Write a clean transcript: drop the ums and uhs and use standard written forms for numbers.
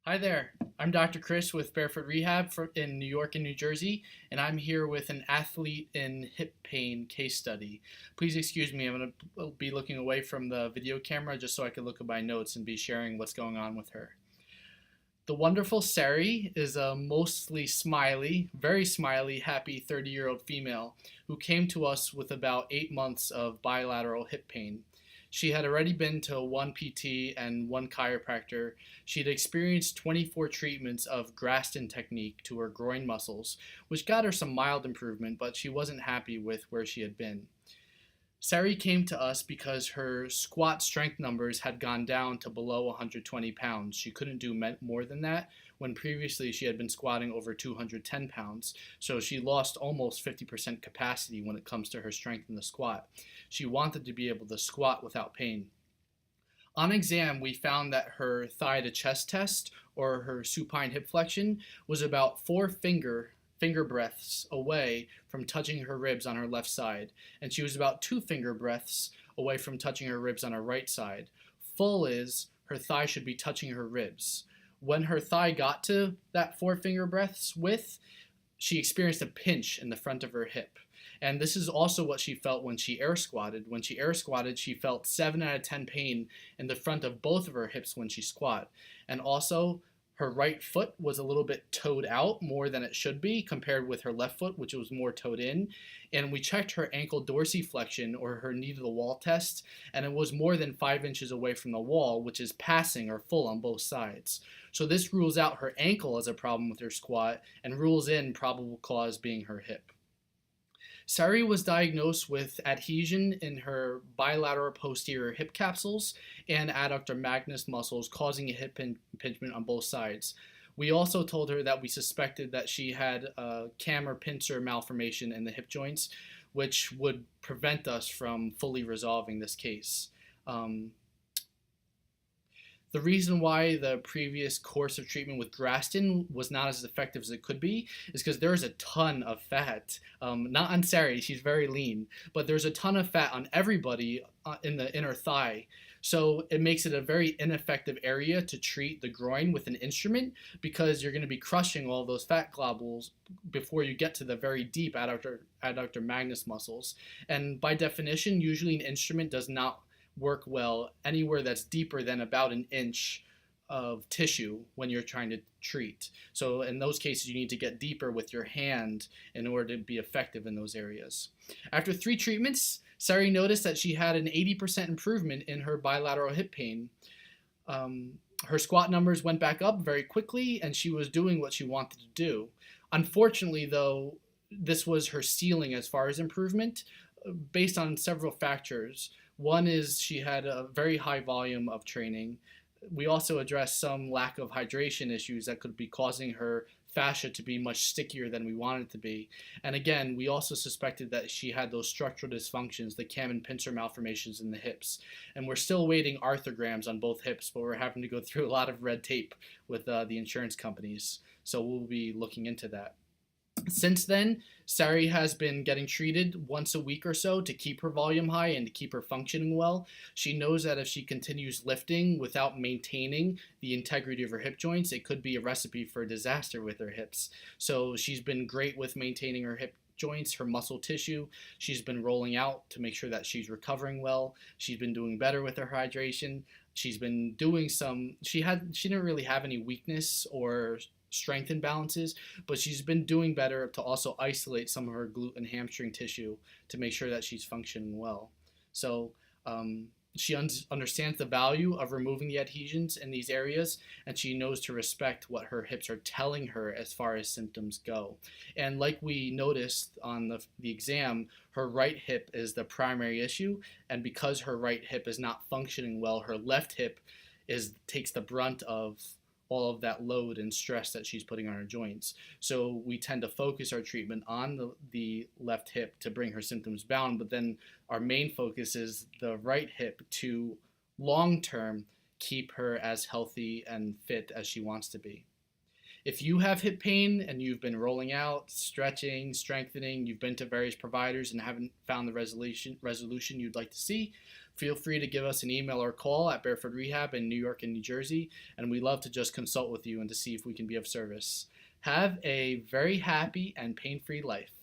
Hi there. I'm Dr. Chris with Barefoot Rehab in New York and New Jersey, and I'm here with an athlete in hip pain case study. Please excuse me, I'm going to be looking away from the video camera just so I can look at my notes and be sharing what's going on with her. The wonderful Sari is a mostly smiley, very smiley, happy 30-year-old female who came to us with about 8 months of bilateral hip pain. She had already been to one PT and one chiropractor. She'd experienced 24 treatments of Graston technique to her groin muscles, which got her some mild improvement, but she wasn't happy with where she had been. Sari came to us because her squat strength numbers had gone down to below 120 pounds. She couldn't do more than that when previously she had been squatting over 210 pounds. So she lost almost 50% capacity when it comes to her strength in the squat. She wanted to be able to squat without pain. On exam, we found that her thigh to chest test, or her supine hip flexion, was about four finger breaths away from touching her ribs on her left side, and she was about 2 finger breaths away from touching her ribs on her right side. Full is her thigh should be touching her ribs. When her thigh got to that 4 finger breaths width, she experienced a pinch in the front of her hip. And this is also what she felt when she air squatted. When she air squatted, she felt 7 out of 10 pain in the front of both of her hips when she squat. And also, her right foot was a little bit toed out more than it should be compared with her left foot, which was more toed in. And we checked her ankle dorsiflexion, or her knee to the wall test, and it was more than 5 inches away from the wall, which is passing or full on both sides. So this rules out her ankle as a problem with her squat and rules in probable cause being her hip. Sari was diagnosed with adhesion in her bilateral posterior hip capsules and adductor magnus muscles, causing a hip impingement on both sides. We also told her that we suspected that she had a cam or pincer malformation in the hip joints, which would prevent us from fully resolving this case. The reason why the previous course of treatment with Graston was not as effective as it could be is because there is a ton of fat. Not on Sari, she's very lean, but there's a ton of fat on everybody in the inner thigh. So it makes it a very ineffective area to treat the groin with an instrument because you're going to be crushing all those fat globules before you get to the very deep adductor magnus muscles. And by definition, usually an instrument does not work well anywhere that's deeper than about an inch of tissue when you're trying to treat. So in those cases, you need to get deeper with your hand in order to be effective in those areas. After 3 treatments, Sari noticed that she had an 80% improvement in her bilateral hip pain. Her squat numbers went back up very quickly, and she was doing what she wanted to do. Unfortunately, though, this was her ceiling as far as improvement, based on several factors. One is she had a very high volume of training. We also addressed some lack of hydration issues that could be causing her fascia to be much stickier than we wanted it to be. And again, we also suspected that she had those structural dysfunctions, the cam and pincer malformations in the hips. And we're still waiting arthrograms on both hips, but we're having to go through a lot of red tape with the insurance companies. So we'll be looking into that. Since then, Sari has been getting treated once a week or so to keep her volume high and to keep her functioning well. She knows that if she continues lifting without maintaining the integrity of her hip joints, it could be a recipe for a disaster with her hips. So she's been great with maintaining her hip joints, her muscle tissue. She's been rolling out to make sure that she's recovering well. She's been doing better with her hydration. She's been doing she didn't really have any weakness or strength imbalances, but she's been doing better to also isolate some of her glute and hamstring tissue to make sure that she's functioning well. So she understands the value of removing the adhesions in these areas, and she knows to respect what her hips are telling her as far as symptoms go. And like we noticed on the exam, her right hip is the primary issue, and because her right hip is not functioning well, her left hip takes the brunt of all of that load and stress that she's putting on her joints. So we tend to focus our treatment on the left hip to bring her symptoms down, but then our main focus is the right hip to long term keep her as healthy and fit as she wants to be. If you have hip pain and you've been rolling out, stretching, strengthening, you've been to various providers and haven't found the resolution you'd like to see, feel free to give us an email or call at Barefoot Rehab in New York and New Jersey, and we love to just consult with you and to see if we can be of service. Have a very happy and pain free life.